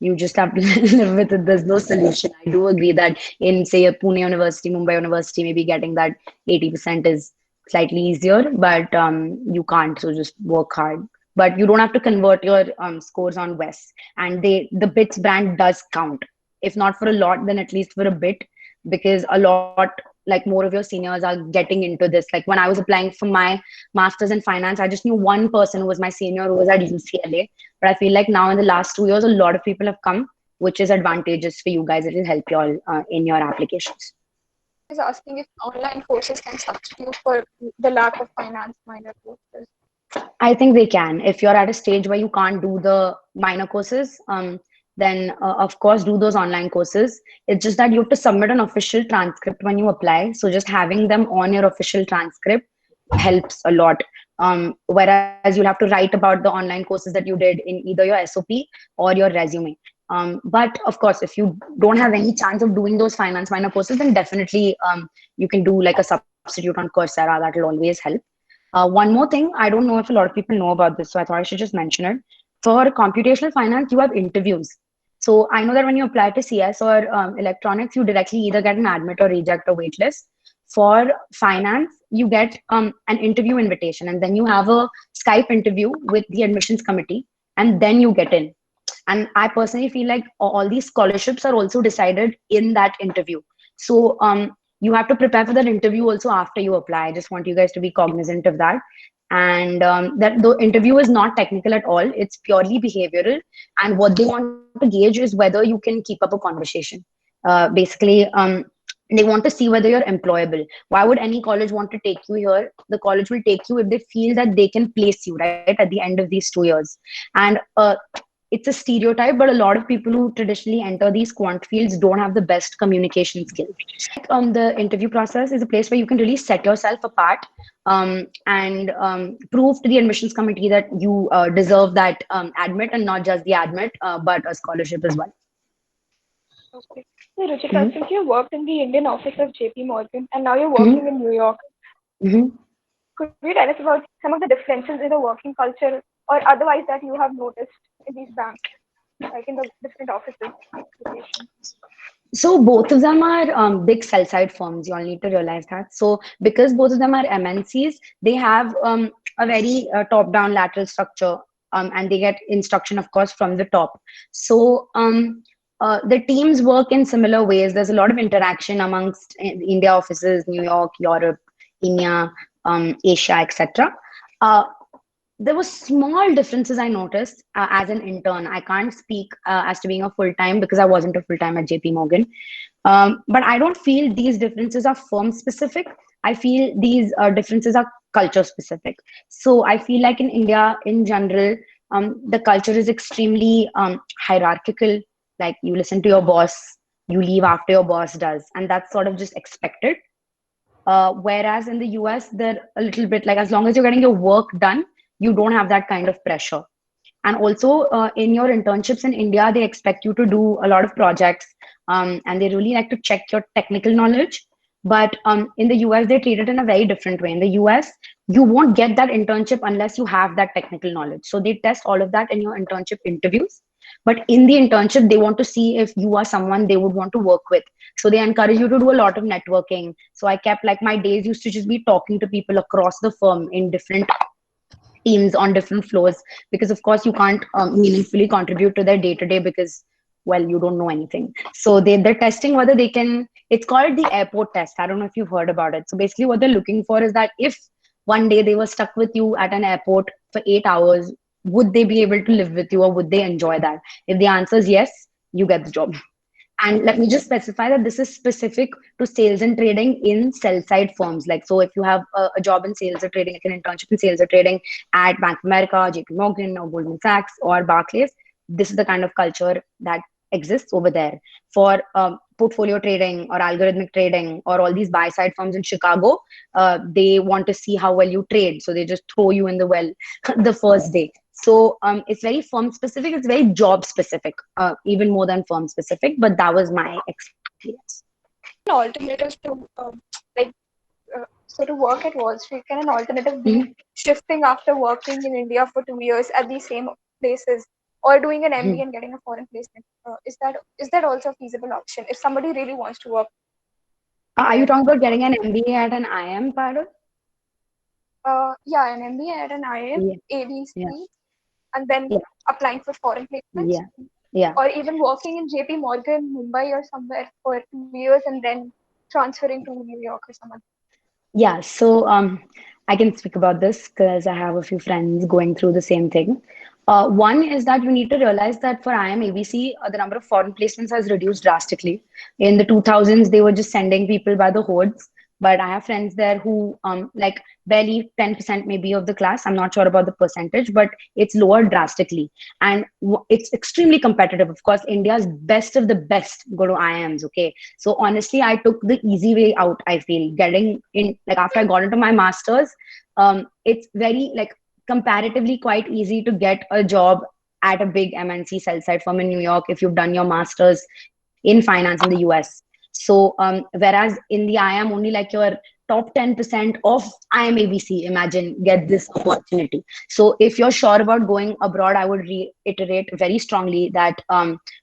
B: You just have to live with it. There's no solution. I do agree that in, say, a Pune University, Mumbai University, maybe getting that 80% is slightly easier, but you can't. So just work hard. But you don't have to convert your scores on WES. And the BITS brand does count. If not for a lot, then at least for a bit, because a lot, like more of your seniors are getting into this. Like when I was applying for my master's in finance, I just knew one person who was my senior who was at UCLA. But I feel like now in the last 2 years, a lot of people have come, which is advantageous for you guys. It will help you all in your applications.
A: Is asking if online courses can substitute for the lack of finance minor courses.
B: I think they can. If you're at a stage where you can't do the minor courses, then of course do those online courses. It's just that you have to submit an official transcript when you apply. So just having them on your official transcript helps a lot. Whereas you'll have to write about the online courses that you did in either your SOP or your resume. But of course, if you don't have any chance of doing those finance minor courses, then definitely you can do like a substitute on Coursera. That will always help. One more thing, I don't know if a lot of people know about this, so I thought I should just mention it. For computational finance, you have interviews. So I know that when you apply to CS or electronics, you directly either get an admit or reject or waitlist. For finance, you get an interview invitation, and then you have a Skype interview with the admissions committee, and then you get in. And I personally feel like all these scholarships are also decided in that interview. So you have to prepare for that interview also after you apply. I just want you guys to be cognizant of that. And that the interview is not technical at all, it's purely behavioral. And what they want to gauge is whether you can keep up a conversation. Basically, they want to see whether you're employable. Why would any college want to take you here? The college will take you if they feel that they can place you right at the end of these 2 years. And it's a stereotype, but a lot of people who traditionally enter these quant fields don't have the best communication skills. The interview process is a place where you can really set yourself apart, and prove to the admissions committee that you deserve that admit, and not just the admit, but a scholarship as well.
A: Okay. So, Ruchita,
B: Mm-hmm.
A: since you worked in the Indian office of JP Morgan and now you're
B: Mm-hmm.
A: working in New York,
B: Mm-hmm.
A: could you tell us about some of the differences in the working culture or otherwise that you have noticed in these banks? like in the different offices location?
B: So both of them are big sell-side firms. You all need to realize that. So because both of them are MNCs, they have a very top-down lateral structure, and they get instruction, of course, from the top. So the teams work in similar ways. There's a lot of interaction amongst India offices, New York, Europe, India, Asia, etc. There were small differences I noticed as an intern. I can't speak as to being a full time because I wasn't a full time at JP Morgan. But I don't feel these differences are firm specific. I feel these differences are culture specific. So I feel like in India in general, the culture is extremely hierarchical. Like you listen to your boss, you leave after your boss does, and that's sort of just expected. Whereas in the US, they're a little bit like as long as you're getting your work done, you don't have that kind of pressure. And also in your internships in India, they expect you to do a lot of projects, and they really like to check your technical knowledge. But in the US, they treat it in a very different way. In the US, you won't get that internship unless you have that technical knowledge. So they test all of that in your internship interviews. But in the internship, they want to see if you are someone they would want to work with. So they encourage you to do a lot of networking. So I kept like my days used to just be talking to people across the firm in different teams on different floors, because of course you can't meaningfully contribute to their day to day because, well, you don't know anything. So they're testing whether they can. It's called the airport test. I don't know if you've heard about it. So basically what they're looking for is that if one day they were stuck with you at an airport for 8 hours, would they be able to live with you, or would they enjoy that? If the answer is yes, you get the job. And let me just specify that this is specific to sales and trading in sell side firms. Like, so if you have a job in sales or trading, like an internship in sales or trading at Bank of America, JP Morgan, or Goldman Sachs, or Barclays, this is the kind of culture that exists over there. For portfolio trading or algorithmic trading or all these buy side firms in Chicago, they want to see how well you trade. So they just throw you in the well the first day. So it's very firm specific, it's very job specific, even more than firm specific, but that was my experience.
A: An alternative to like so to work at Wall Street, can an alternative
B: Mhm.
A: be shifting after working in India for 2 years at these same places, or doing an MBA
B: Mhm.
A: and getting a foreign placement? Is that also a feasible option if somebody really wants to work
B: Are you
A: there?
B: talking about getting an MBA at an IM, Parul?
A: Yeah, an MBA at an IIM,
B: Yeah, yeah,
A: ABC, and then
B: yeah,
A: applying for foreign placements,
B: yeah, yeah.
A: or even working in JP Morgan, Mumbai, or somewhere for 2 years and then transferring to New York or somewhere.
B: Yeah, so I can speak about this because I have a few friends going through the same thing. One is that you need to realize that for IM ABC, the number of foreign placements has reduced drastically. In the 2000s, they were just sending people by the hordes. But I have friends there who, like, barely 10% maybe of the class. I'm not sure about the percentage, but it's lowered drastically. And it's extremely competitive. Of course, India's best of the best go to IIMs, okay? So honestly, I took the easy way out. I feel getting in, like after I got into my masters, it's very like comparatively quite easy to get a job at a big MNC sell side firm in New York if you've done your masters in finance in the US. So whereas in the IM only like your top 10% of IM ABC, imagine, get this opportunity. So if you're sure about going abroad, I would reiterate very strongly that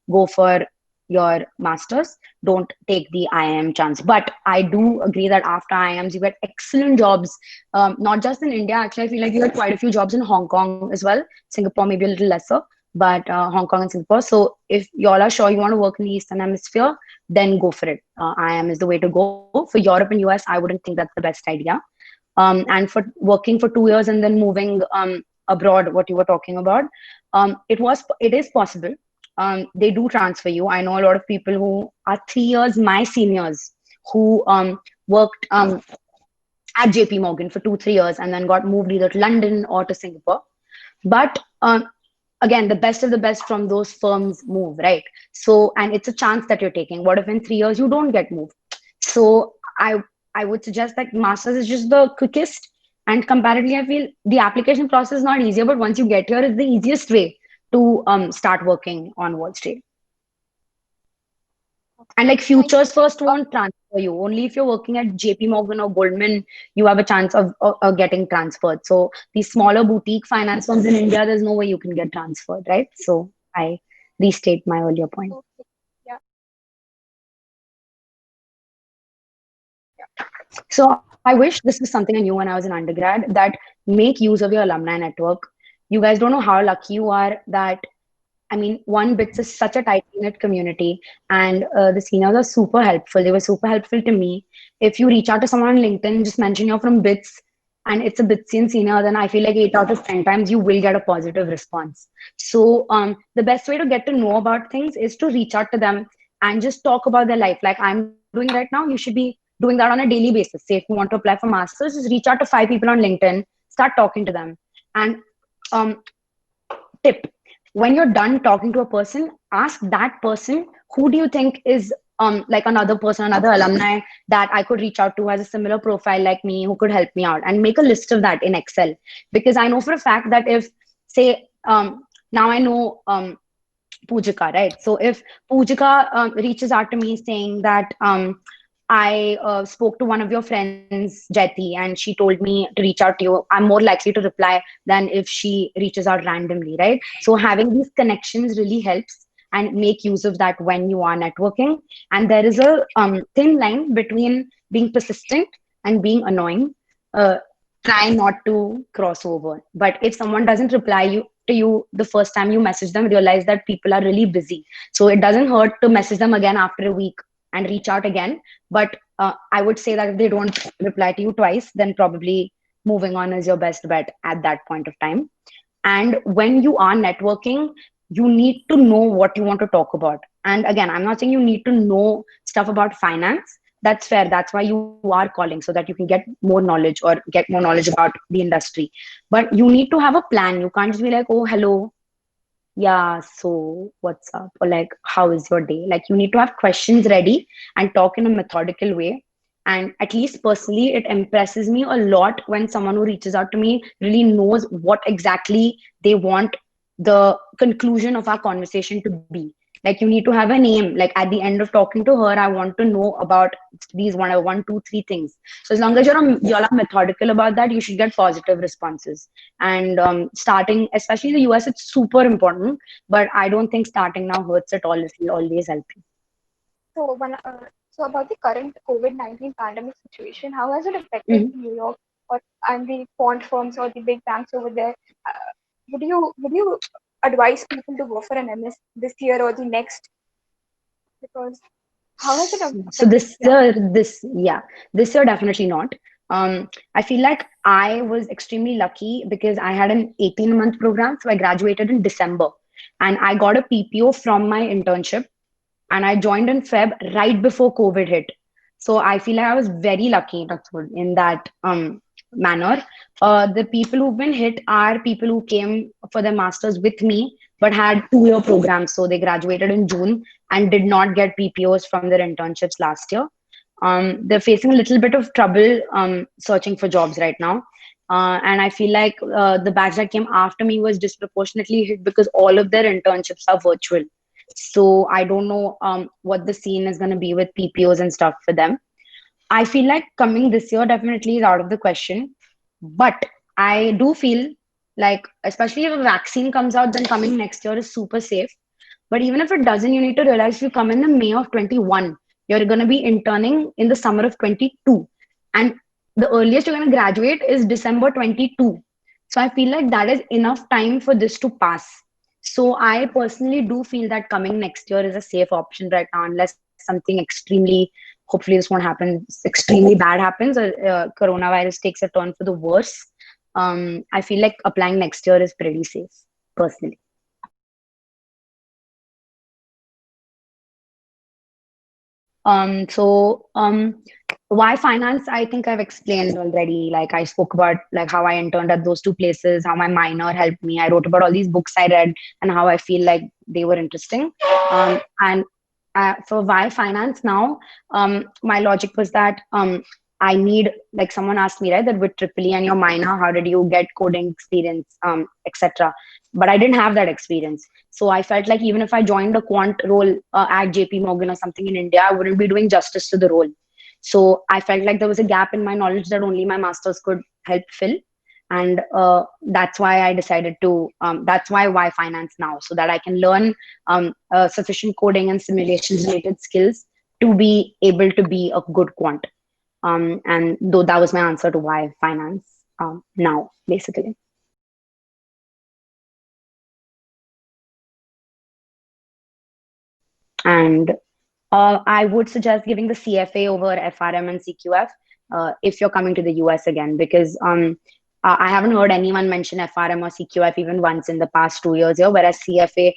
B: go for your masters, don't take the IIM chance. But I do agree that after IIMs you get excellent jobs, not just in India. Actually, I feel like you get quite a few jobs in Hong Kong as well. Singapore maybe a little lesser, but Hong Kong and Singapore. So if y'all are sure you want to work in the Eastern Hemisphere, then go for it. IIM is the way to go. For Europe and US, I wouldn't think that's the best idea. And for working for 2 years and then moving abroad, what you were talking about, it is possible. They do transfer you. I know a lot of people who are 3 years my seniors who worked at JP Morgan for 2 3 years and then got moved either to London or to Singapore. But again, the best of the best from those firms move, right? So, and it's a chance that you're taking. What if in 3 years you don't get moved? So I would suggest that masters is just the quickest, and comparatively, I feel the application process is not easier, but once you get here, it's the easiest way to start working on Wall Street. And like
A: Thank you.
B: futures first won't transfer you. Only if you're working at JP Morgan or Goldman, you have a chance of getting transferred. So these smaller boutique finance firms in India, there's no way you can get transferred, right? So I restate my earlier point.
A: Okay. Yeah.
B: So I wish this was something I knew when I was an undergrad, that make use of your alumni network. You guys don't know how lucky you are that, I mean, one BITS is such a tight knit community, and the seniors are super helpful. They were super helpful to me. If you reach out to someone on LinkedIn, just mention you're from BITS and it's a BITSian senior, then I feel like 8 out of 10 times you will get a positive response. So the best way to get to know about things is to reach out to them and just talk about their life. Like I'm doing right now, you should be doing that on a daily basis. Say if you want to apply for masters, just reach out to 5 people on LinkedIn, start talking to them, and um, tip, when you're done talking to a person, ask that person, who do you think is like another person, another alumni that I could reach out to, has a similar profile like me, who could help me out, and make a list of that in Excel. Because I know for a fact that if, say, now I know Pujika, right? So if Pujika reaches out to me saying that I spoke to one of your friends, Jeti, and she told me to reach out to you, I'm more likely to reply than if she reaches out randomly, right? So having these connections really helps, and make use of that when you are networking. And there is a thin line between being persistent and being annoying. Uh, Try not to cross over. But if someone doesn't reply to you the first time you message them, realize that people are really busy. So it doesn't hurt to message them again after a week and reach out again. But I would say that if they don't reply to you twice, then probably moving on is your best bet at that point of time. And when you are networking, you need to know what you want to talk about. And again, I'm not saying you need to know stuff about finance. That's fair. That's why you are calling, so that you can get more knowledge or get more knowledge about the industry. But you need to have a plan. You can't just be like, oh, hello, yeah, so what's up? Or like, how is your day? Like, you need to have questions ready and talk in a methodical way. And at least personally, it impresses me a lot when someone who reaches out to me really knows what exactly they want the conclusion of our conversation to be. Like, you need to have a name. Like, at the end of talking to her, I want to know about these one, two, three things. So as long as you're methodical about that, you should get positive responses. And starting, especially in the US, it's super important. But I don't think starting now hurts at all. It will always help you.
A: So about the current COVID-19 pandemic situation, how has it affected
B: Mhm.
A: New York or and the quant firms or the big banks over there? Would you advise people to go for an MS this year or the next? Because how has it
B: So
A: affected? Yeah.
B: this year definitely not. I feel like I was extremely lucky because I had an 18-month program, so I graduated in December, and I got a PPO from my internship, and I joined in Feb right before COVID hit. So I feel like I was very lucky, that's what, in that manner. The people who've been hit are people who came for their masters with me but had 2-year programs. So they graduated in June and did not get PPOs from their internships last year. They're facing a little bit of trouble searching for jobs right now. And I feel like the batch that came after me was disproportionately hit because all of their internships are virtual. So I don't know what the scene is going to be with PPOs and stuff for them. I feel like coming this year definitely is out of the question. But I do feel like, especially if a vaccine comes out, then coming next year is super safe. But even if it doesn't, you need to realize if you come in the May of 21, you're going to be interning in the summer of 22. And the earliest you're going to graduate is December 22. So I feel like that is enough time for this to pass. So I personally do feel that coming next year is a safe option right now, unless something extremely, hopefully this won't happen, extremely bad happens, or coronavirus takes a turn for the worse. I feel like applying next year is pretty safe, personally. So why finance? I think I've explained already. Like I spoke about like how I interned at those two places, how my minor helped me. I wrote about all these books I read and how I feel like they were interesting. And for why finance now, my logic was that I need, like someone asked me, right, that with triple E and your minor, how did you get coding experience, etc. But I didn't have that experience. So I felt like even if I joined a quant role at JP Morgan or something in India, I wouldn't be doing justice to the role. So I felt like there was a gap in my knowledge that only my masters could help fill. And that's why I decided to that's why finance now, so that I can learn sufficient coding and simulations related skills to be able to be a good quant. And though that was my answer to why finance now, basically. And I would suggest giving the CFA over FRM and CQF if you're coming to the US again, because I haven't heard anyone mention FRM or CQF even once in the past 2 years here, whereas CFA,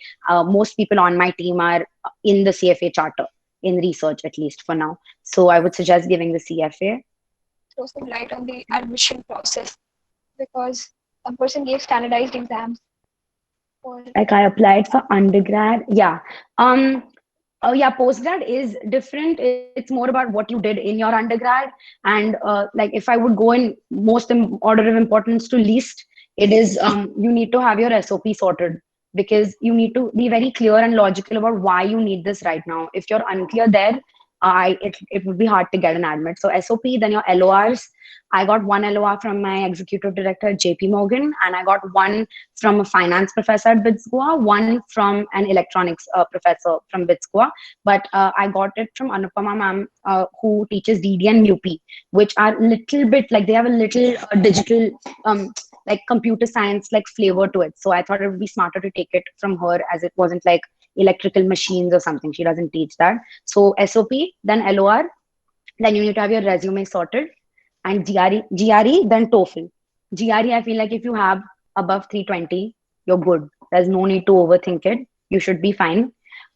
B: most people on my team are in the CFA charter, in research at least for now. So I would suggest giving the CFA.
A: Throw some light on the admission process because some person gave standardized exams for.
B: Like I applied for undergrad. Yeah. Um, Oh yeah, postgrad is different. It's more about what you did in your undergrad, and like if I would go in order of importance to least, it is you need to have your SOP sorted, because you need to be very clear and logical about why you need this right now. If you're unclear there, it would be hard to get an admit. So SOP, then your LORs. I got one LOR from my executive director at JP Morgan, and I got one from a finance professor at BITS Goa, one from an electronics professor from BITS Goa. But I got it from Anupama ma'am, who teaches DD and UP, which are little bit like they have a little digital, like computer science like flavor to it. So I thought it would be smarter to take it from her, as it wasn't like electrical machines or something. She doesn't teach that. So SOP, then LOR, then you need to have your resume sorted, and GRE, then TOEFL. GRE, I feel like if you have above 320, you're good. There's no need to overthink it. You should be fine.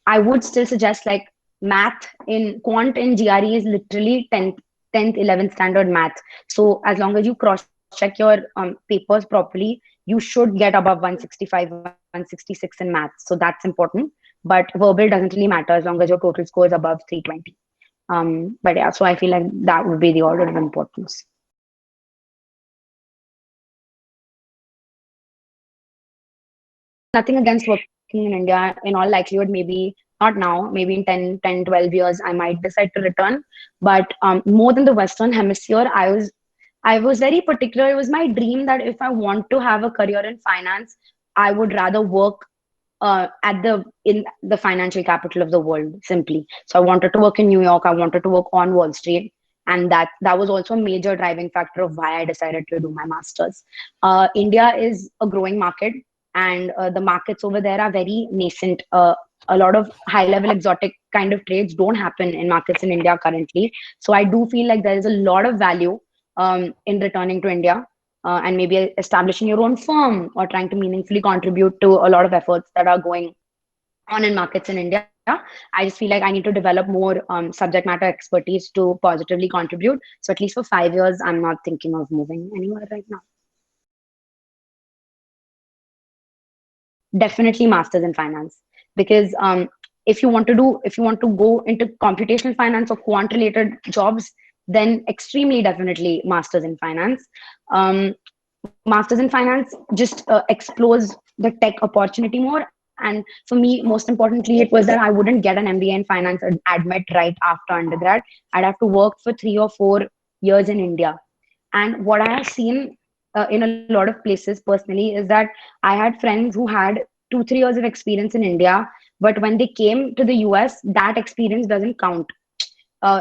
B: I would still suggest like math in quant in GRE is literally 10th 11th standard math. So as long as you cross check your papers properly, you should get above 165, 166 in math. So that's important. But verbal doesn't really matter as long as your total score is above 320. But yeah, so I feel like that would be the order of importance. Nothing against working in India. In all likelihood, maybe not now, maybe in 12 years, I might decide to return. But more than the Western Hemisphere, I was very particular. It was my dream that if I want to have a career in finance, I would rather work in the financial capital of the world, simply. So I wanted to work in New York. I wanted to work on Wall Street, and that was also a major driving factor of why I decided to do my masters. India is a growing market, and the markets over there are very nascent. A lot of high level exotic kind of trades don't happen in markets in India currently. So I do feel like there is a lot of value in returning to India, and maybe establishing your own firm or trying to meaningfully contribute to a lot of efforts that are going on in markets in India. I just feel like I need to develop more subject matter expertise to positively contribute. So at least for 5 years, I'm not thinking of moving anywhere right now. Definitely masters in finance, because if you want to go into computational finance or quant related jobs, then extremely definitely masters in finance. Masters in finance just explores the tech opportunity more. And for me, most importantly, it was that I wouldn't get an MBA in finance or admit right after undergrad. I'd have to work for 3 or 4 years in India. And what I have seen in a lot of places personally is that I had friends who had 2 3 years of experience in India, but when they came to the US, that experience doesn't count.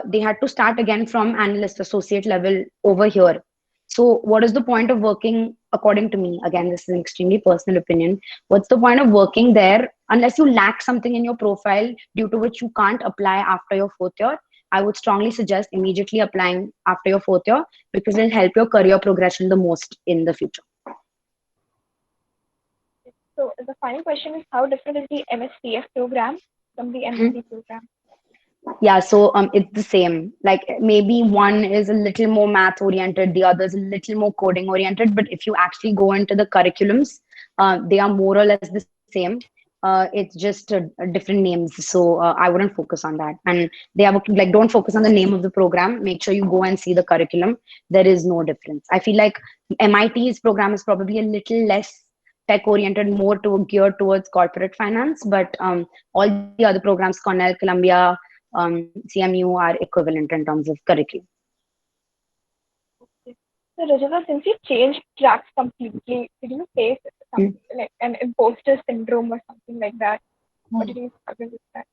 B: They had to start again from analyst associate level over here. So what is the point of working, according to me? Again, this is an extremely personal opinion. What's the point of working there unless you lack something in your profile due to which you can't apply after your fourth year? I would strongly suggest immediately applying after your fourth year, because it'll help your career progression the most in the future.
A: So the final question is, how different is the MSCF program from the MSc program?
B: Yeah, so it's the same. Like maybe one is a little more math oriented, the other is a little more coding oriented. But if you actually go into the curriculums, they are more or less the same. It's just different names. So I wouldn't focus on that. And they have like, don't focus on the name of the program. Make sure you go and see the curriculum. There is no difference. I feel like MIT's program is probably a little less tech oriented, more geared towards corporate finance. But all the other programs, Cornell, Columbia, CMU, are equivalent in terms of curriculum.
A: So Rajava, since you changed tracks completely, did you face some like an imposter syndrome or something like that? Or did you struggle with that?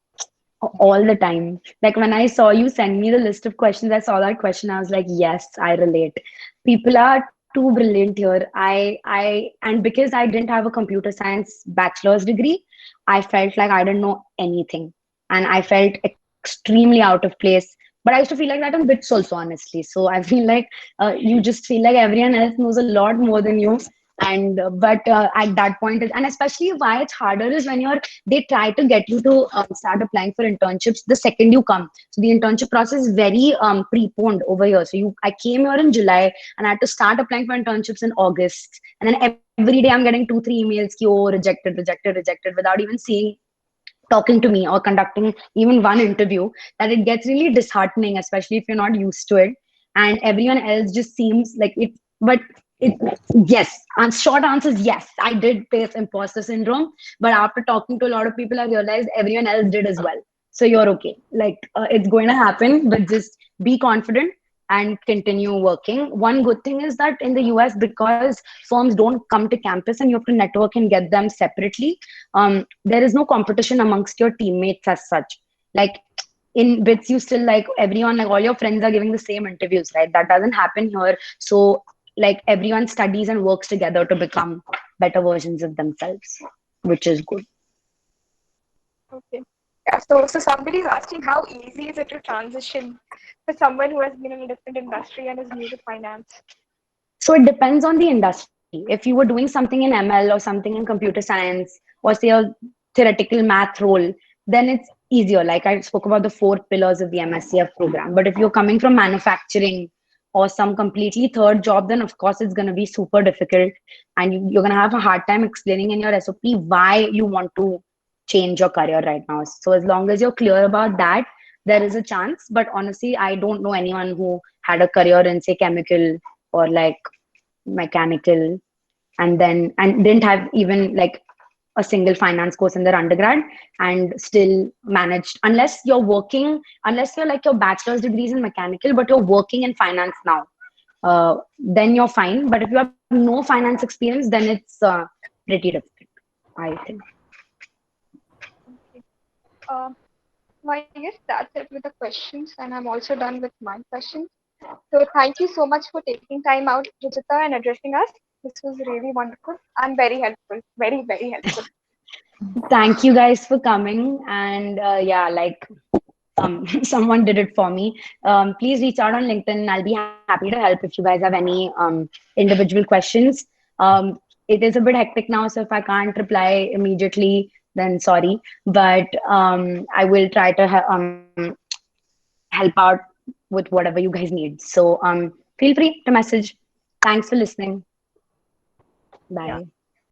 B: All the time. Like when I saw you send me the list of questions, I saw that question. I was like, yes, I relate. People are too brilliant here. And because I didn't have a computer science bachelor's degree, I felt like I didn't know anything, and I felt extremely out of place. But I used to feel like that on bits also, honestly. So I feel like you just feel like everyone else knows a lot more than you. And but at that point, and especially why it's harder is when they try to get you to start applying for internships the second you come. So the internship process is very preponed over here. So I came here in July and I had to start applying for internships in August. And then every day I'm getting 2-3 emails, ki, oh, rejected, rejected, rejected, without even seeing talking to me or conducting even one interview, that it gets really disheartening, especially if you're not used to it. And everyone else just seems like it, but it, yes, and short answer is yes, I did face imposter syndrome. But after talking to a lot of people, I realized everyone else did as well. So you're okay. Like it's going to happen, but just be confident and continue working. One good thing is that in the US, because firms don't come to campus and you have to network and get them separately, there is no competition amongst your teammates as such. Like in bits, you still like everyone, like all your friends are giving the same interviews, right? That doesn't happen here. So like everyone studies and works together to become better versions of themselves, which is good.
A: Okay. Yeah, so somebody's asking how easy is it to transition for someone who has been in a different industry and is new to finance?
B: So it depends on the industry. If you were doing something in ML or something in computer science, or say a theoretical math role, then it's easier. Like I spoke about the 4 pillars of the MSCF program. But if you're coming from manufacturing or some completely third job, then of course it's going to be super difficult. And you're going to have a hard time explaining in your SOP why you want to change your career right now. So as long as you're clear about that, there is a chance. But honestly, I don't know anyone who had a career in, say, chemical or like mechanical, and didn't have even like a single finance course in their undergrad and still managed, unless you're like your bachelor's degrees in mechanical but you're working in finance now, then you're fine. But if you have no finance experience, then it's pretty difficult, I think.
A: Okay. Uh, I guess that's it with the questions, and I'm also done with my questions. So thank you so much for taking time out, Rujuta, and addressing us. This was really wonderful and very helpful. Very, very helpful.
B: Thank you guys for coming. And yeah, like someone did it for me. Please reach out on LinkedIn. I'll be happy to help if you guys have any individual questions. It is a bit hectic now, so if I can't reply immediately, then sorry. But I will try to help out with whatever you guys need. So feel free to message. Thanks for listening.
A: Yeah.
B: Bye.